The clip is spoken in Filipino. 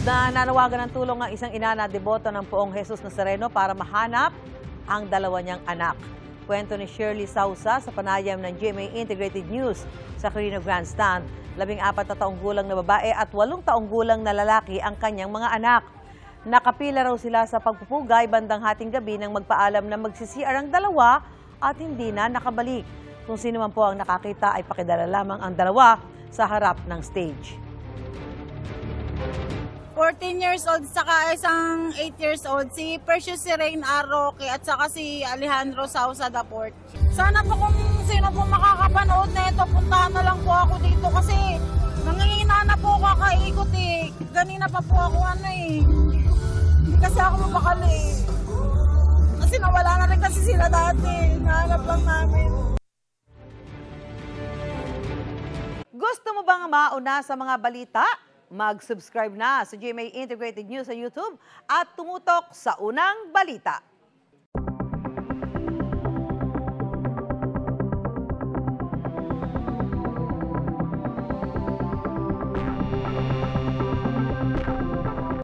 Nananawagan ng tulong ang isang ina na deboto ng Poong Jesus Nazareno para mahanap ang dalawa niyang anak. Kwento ni Shirley Sausa sa panayam ng GMA Integrated News sa Quirino Grandstand. 14 na taong gulang na babae at 8 taong gulang na lalaki ang kanyang mga anak. Nakapila raw sila sa pagpupugay bandang hating gabi nang magpaalam na magsi-CR ang dalawa at hindi na nakabalik. Kung sino man po ang nakakita ay pakidala lamang ang dalawa sa harap ng stage. 14 years old saka isang 8 years old, si Precious Rain Arroque at saka si Alejandro Sausa Daport. Sana po kung sino po makakapanood na ito, puntahan na lang po ako dito kasi nangihina na po kakaikot eh. Ganina pa po ako hindi kasi ako mapakali eh. Kasi nawala na rin kasi sila dati, nahanap lang namin. Gusto mo bang mauna sa mga balita? Mag-subscribe na sa GMA Integrated News sa YouTube at tumutok sa unang balita.